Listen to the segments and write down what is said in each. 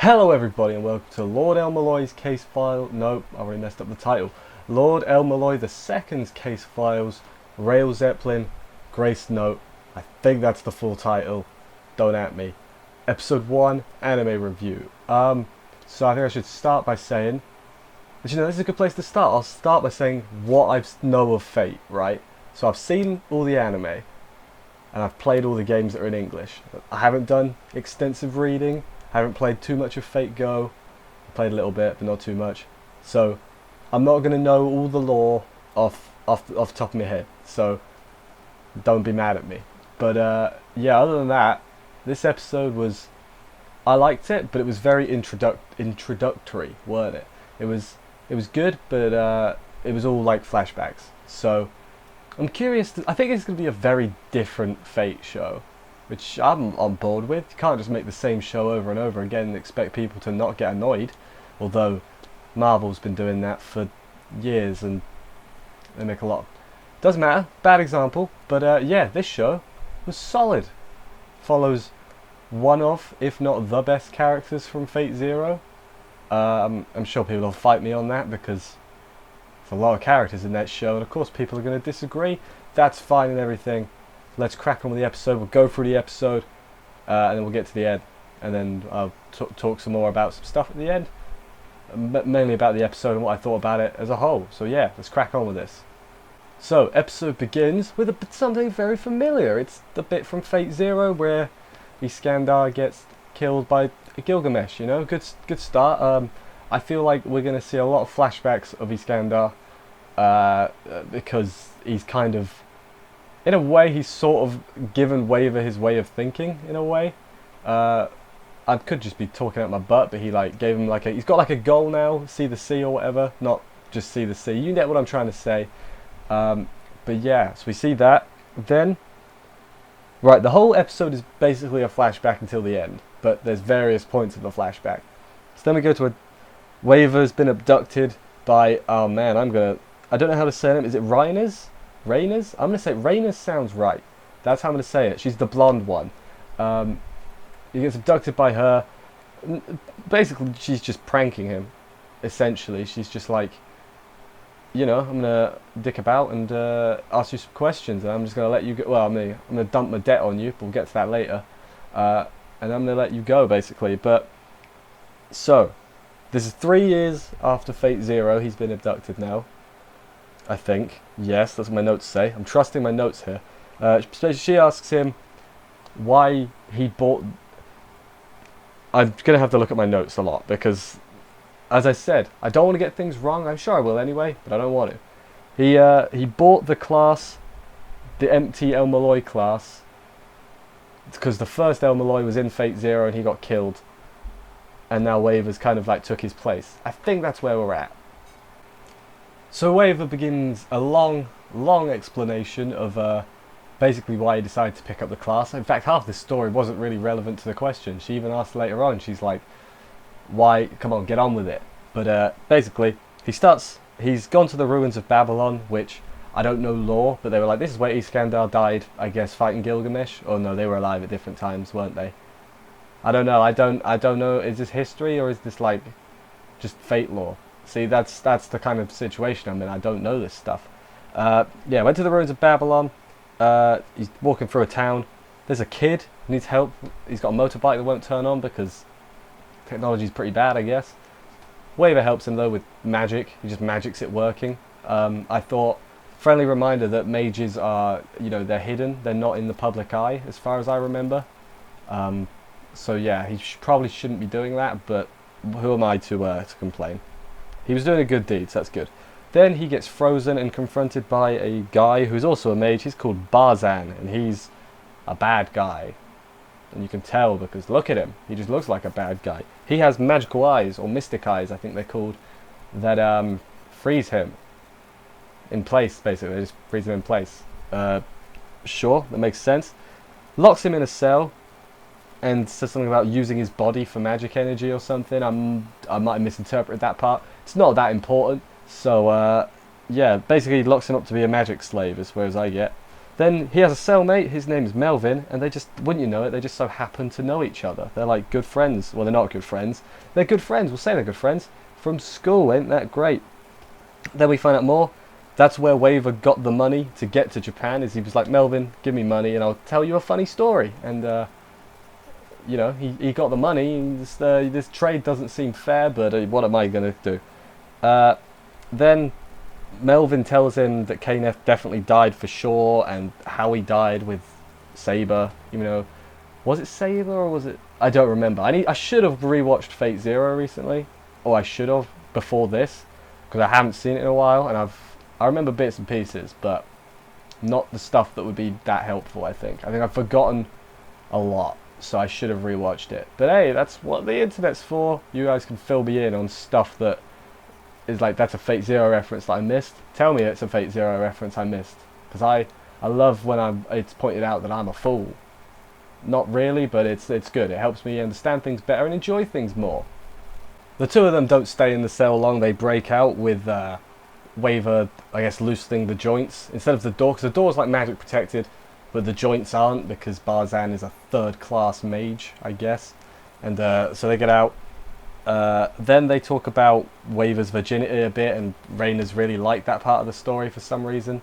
Hello everybody and welcome to Lord El-Melloi's case file. Nope, I already messed up the title. Lord El-Melloi II's case files, Rail Zeppelin, Grace Note. I think that's the full title. Don't at me. Episode 1, anime review. So I think I should start by saying, but this is a good place to start. I'll start by saying what I know of Fate, right? So I've seen all the anime, and I've played all the games that are in English. I haven't done extensive reading. I haven't played too much of Fate Go. I played a little bit, but not too much. So I'm not going to know all the lore off the top of my head. So don't be mad at me. But yeah, other than that, this episode was, I liked it, but it was very introductory, weren't it? It was good, but it was all like flashbacks. So I'm curious. I think it's going to be a very different Fate show, which I'm on board with. You can't just make the same show over and over again and expect people to not get annoyed. Although Marvel's been doing that for years and they make a lot. Doesn't matter, bad example, but yeah, this show was solid. Follows one of, if not the best characters from Fate Zero. I'm sure people will fight me on that because there's a lot of characters in that show, and of course people are going to disagree. That's fine and everything. Let's crack on with the episode. We'll go through the episode, and then we'll get to the end, and then I'll talk some more about some stuff at the end, mainly about the episode and what I thought about it as a whole. So yeah, let's crack on with this. So, episode begins with something very familiar. It's the bit from Fate Zero where Iskandar gets killed by Gilgamesh. Good start. I feel like we're going to see a lot of flashbacks of Iskandar because he's kind of, in a way, he's sort of given Waver his way of thinking, in a way. I could just be talking out my butt, but he gave him he's got a goal now, see the sea or whatever, not just see the sea. You get what I'm trying to say. But yeah, so we see that. Then, right, the whole episode is basically a flashback until the end, but there's various points of the flashback. So then we go to Waver's been abducted by, oh man, I don't know how to say it. Is it Rhaenys? Rhaenys? I'm going to say Rhaenys sounds right. That's how I'm going to say it. She's the blonde one. He gets abducted by her. Basically, she's just pranking him, essentially. She's just like, I'm going to dick about and ask you some questions, and I'm just going to let you go. Well, I'm going to dump my debt on you, but we'll get to that later. And I'm going to let you go, basically. But, so, this is 3 years after Fate Zero. He's been abducted now, I think. Yes, that's what my notes say. I'm trusting my notes here. She asks him why he bought... I'm going to have to look at my notes a lot because, as I said, I don't want to get things wrong. I'm sure I will anyway, but I don't want to. He bought the class, the empty El-Melloi class, because the first El-Melloi was in Fate Zero and he got killed, and now Waver's kind of took his place. I think that's where we're at. So Waver begins a long explanation of basically why he decided to pick up the class. In fact, half this story wasn't really relevant to the question. She even asked later on, she's like, why, come on, get on with it. But basically, he's gone to the ruins of Babylon, which I don't know lore, but they were like, this is where Iskandar died, I guess, fighting Gilgamesh. Or no, they were alive at different times, weren't they? I don't know, I don't know, is this history or is this just fate lore? See, that's the kind of situation I'm in. I don't know this stuff. Yeah, went to the ruins of Babylon. He's walking through a town. There's a kid who needs help. He's got a motorbike that won't turn on because technology's pretty bad, I guess. Waver helps him though with magic. He just magics it working. I thought, friendly reminder that mages are, they're hidden. They're not in the public eye, as far as I remember. So yeah, he probably shouldn't be doing that, but who am I to complain? He was doing a good deed, so that's good. Then he gets frozen and confronted by a guy who's also a mage. He's called Barzan, and he's a bad guy. And you can tell because look at him. He just looks like a bad guy. He has magical eyes, or mystic eyes, I think they're called, that freeze him in place, basically. They just freeze him in place. Sure, that makes sense. Locks him in a cell and says something about using his body for magic energy or something. I might have misinterpreted that part. It's not that important. So, yeah, basically locks him up to be a magic slave, as far as I get. Then he has a cellmate, his name is Melvin, and they just, wouldn't you know it, they just so happen to know each other. They're like good friends. Well, they're not good friends. They're good friends, we'll say they're good friends. From school, ain't that great? Then we find out more. That's where Waver got the money to get to Japan, is he was like, Melvin, give me money and I'll tell you a funny story. And, you know, he got the money. This trade doesn't seem fair, but what am I going to do? Then Melvin tells him that Kenneth definitely died for sure, and how he died with Saber. You know, was it Saber or was it? I don't remember. I should have rewatched Fate Zero recently, or I should have before this, because I haven't seen it in a while, and I remember bits and pieces, but not the stuff that would be that helpful. I think I've forgotten a lot, so I should have rewatched it. But hey, that's what the internet's for. You guys can fill me in on stuff that is like, that's a Fate Zero reference that I missed. Tell me it's a Fate Zero reference I missed, because I love when it's pointed out that I'm a fool. Not really, but it's good. It helps me understand things better and enjoy things more. The two of them don't stay in the cell long. They break out with Waver, I guess, loosening the joints instead of the door, because the door's like magic protected, but the joints aren't, because Barzan is a third-class mage, I guess. And so they get out. Then they talk about Waver's virginity a bit, and Raina's really liked that part of the story for some reason.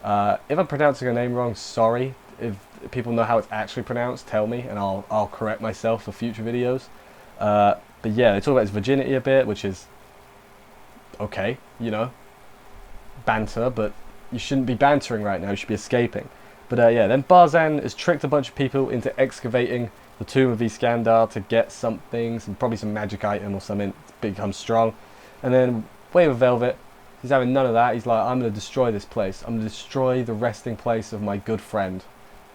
If I'm pronouncing her name wrong, sorry. If people know how it's actually pronounced, tell me, and I'll correct myself for future videos. But yeah, they talk about his virginity a bit, which is okay, you know, banter, but you shouldn't be bantering right now, you should be escaping. But yeah, then Barzan has tricked a bunch of people into excavating the tomb of Iskandar to get something, probably some magic item or something to become strong. And then Waver Velvet, he's having none of that. He's like, I'm going to destroy this place. I'm going to destroy the resting place of my good friend.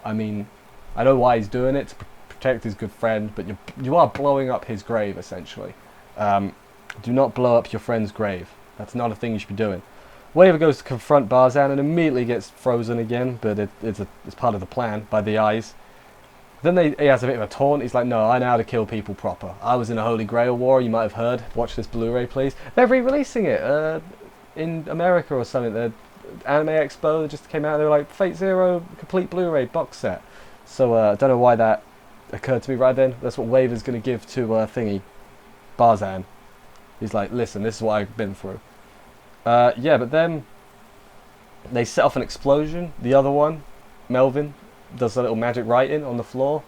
I mean, I know why he's doing it, to protect his good friend, but you are blowing up his grave, essentially. Do not blow up your friend's grave. That's not a thing you should be doing. Waver goes to confront Barzan and immediately gets frozen again, but it's part of the plan by the eyes. Then he has a bit of a taunt. He's like, no, I know how to kill people proper. I was in a Holy Grail war, you might have heard. Watch this Blu-ray, please. They're re-releasing it in America or something. The Anime Expo that just came out. They were like, Fate Zero complete Blu-ray box set. So I don't know why that occurred to me right then. That's what Waver's going to give to Barzan. He's like, listen, this is what I've been through. Yeah, but then they set off an explosion. The other one, Melvin, does a little magic writing on the floor,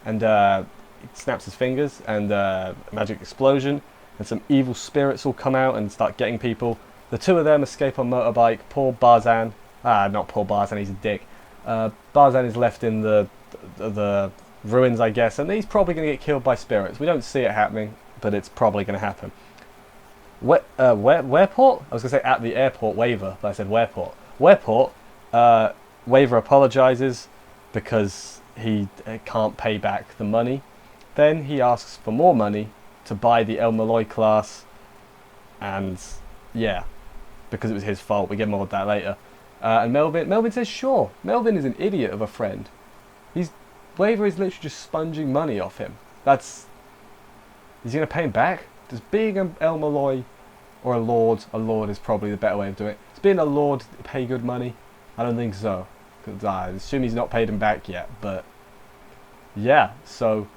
and he snaps his fingers, and a magic explosion, and some evil spirits will come out and start getting people. The two of them escape on motorbike. Poor Barzan, not poor Barzan, he's a dick. Barzan is left in the ruins, I guess, and he's probably going to get killed by spirits. We don't see it happening, but it's probably going to happen. Whereport? I was going to say at the airport, Waver, but I said Whereport. Whereport, Waver apologizes because he can't pay back the money. Then he asks for more money to buy the El-Melloi class, and yeah, because it was his fault. We get more of that later. And Melvin says sure. Melvin is an idiot of a friend. Waver is literally just sponging money off him. Is he going to pay him back? Does being an El-Melloi or a lord is probably the better way of doing it. Does being a lord pay good money? I don't think so. Because I assume he's not paid him back yet. But yeah, so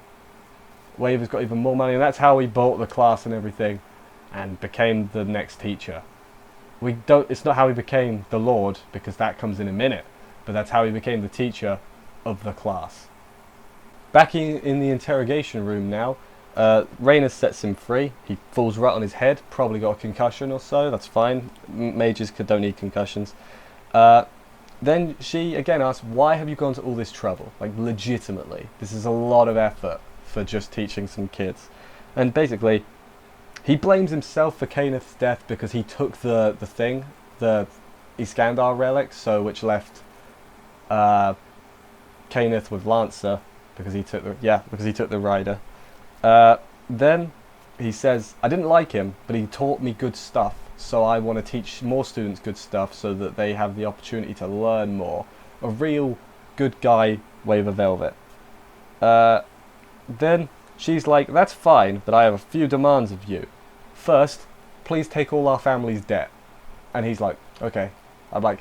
Waver's got even more money, and that's how he bought the class and everything, and became the next teacher. It's not how he became the lord, because that comes in a minute. But that's how he became the teacher of the class. Back in the interrogation room now. Raina sets him free. He falls right on his head, probably got a concussion or so, that's fine. Mages don't need concussions. Then she again asks, why have you gone to all this trouble? Like, legitimately. This is a lot of effort for just teaching some kids. And basically, he blames himself for Kenneth's death because he took the Iskandar relic, which left Kenneth with Lancer, because he took the rider. Then he says, I didn't like him, but he taught me good stuff, so I want to teach more students good stuff so that they have the opportunity to learn more. A real good guy, Waver Velvet. Then she's like, that's fine, but I have a few demands of you. First, please take all our family's debt. And he's like, okay. I'm like,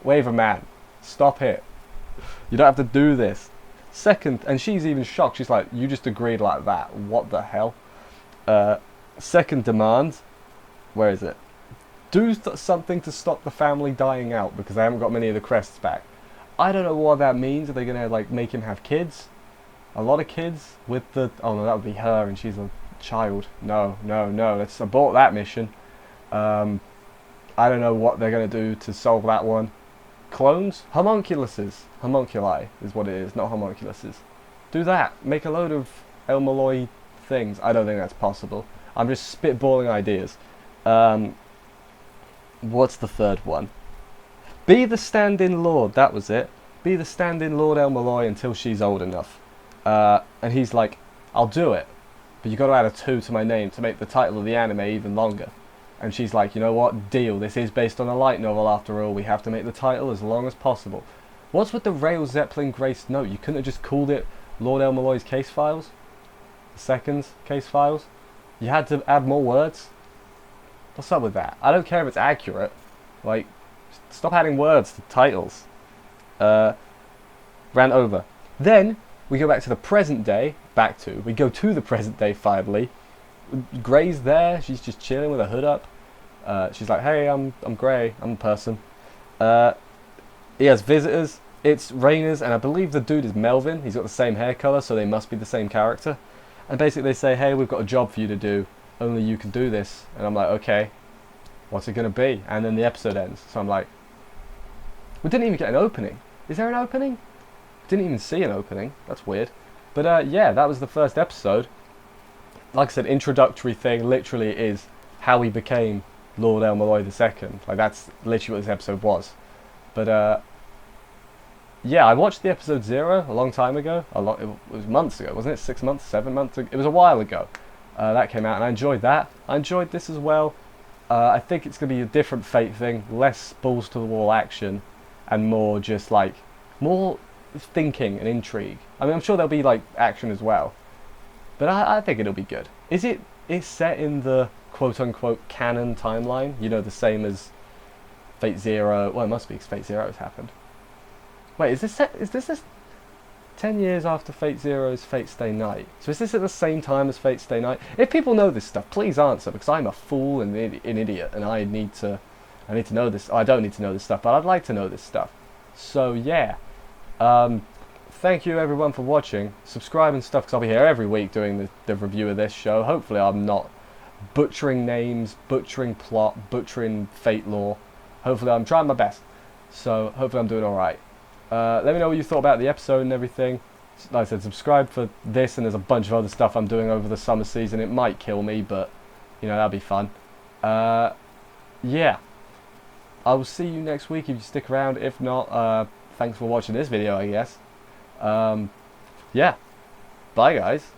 Waver man, stop it. You don't have to do this. Second, and she's even shocked. She's like, you just agreed like that. What the hell? Second demand. Where is it? Do something to stop the family dying out because they haven't got many of the crests back. I don't know what that means. Are they going to like make him have kids? A lot of kids with the... Oh no, that would be her and she's a child. No, no, no. Let's abort that mission. I don't know what they're going to do to solve that one. Clones? Homunculuses. Homunculi is what it is, not homunculuses. Do that. Make a load of El-Melloi things. I don't think that's possible. I'm just spitballing ideas. What's the third one? Be the stand-in Lord. That was it. Be the stand-in Lord El-Melloi until she's old enough. And he's like, I'll do it. But you got to add a 2 to my name to make the title of the anime even longer. And she's like, you know what? Deal. This is based on a light novel after all. We have to make the title as long as possible. What's with the Rail Zeppelin Grace note? You couldn't have just called it Lord El-Melloi's case files? The second case files? You had to add more words? What's up with that? I don't care if it's accurate. Like, stop adding words to titles. Ran over. Then, we go back to the present day. We go to the present day finally. Grey's there. She's just chilling with her hood up. She's like, hey, I'm Grey. I'm a person. He has visitors. It's Rainer's, and I believe the dude is Melvin. He's got the same hair colour, so they must be the same character. And basically they say, hey, we've got a job for you to do. Only you can do this. And I'm like, okay, what's it going to be? And then the episode ends. So I'm like, we didn't even get an opening. Is there an opening? Didn't even see an opening. That's weird. But yeah, that was the first episode. Like I said, introductory thing literally is how he became Lord El-Melloi II. Like, that's literally what this episode was. But yeah, I watched the episode 0 a long time ago. It was months ago, wasn't it? 6 months, 7 months ago. It was a while ago. That came out, and I enjoyed that. I enjoyed this as well. I think it's going to be a different Fate thing, less balls to the wall action, and more just like more thinking and intrigue. I mean, I'm sure there'll be like action as well, but I think it'll be good. It's set in the quote unquote canon timeline, you know, the same as Fate Zero. Well, it must be because Fate Zero has happened. Wait, is this 10 years after Fate Zero's Fate Stay Night? So is this at the same time as Fate Stay Night? If people know this stuff, please answer, because I'm a fool and an idiot, and I need to know this. I don't need to know this stuff, but I'd like to know this stuff. So yeah, thank you everyone for watching. Subscribe and stuff, because I'll be here every week doing the review of this show. Hopefully I'm not butchering names, butchering plot, butchering Fate lore. Hopefully I'm trying my best. So hopefully I'm doing alright. Let me know what you thought about the episode and everything. Like I said, subscribe for this, and there's a bunch of other stuff I'm doing over the summer season. It might kill me, but you know, that'll be fun. Yeah, I will see you next week if you stick around. If not, thanks for watching this video, I guess. Yeah, bye guys.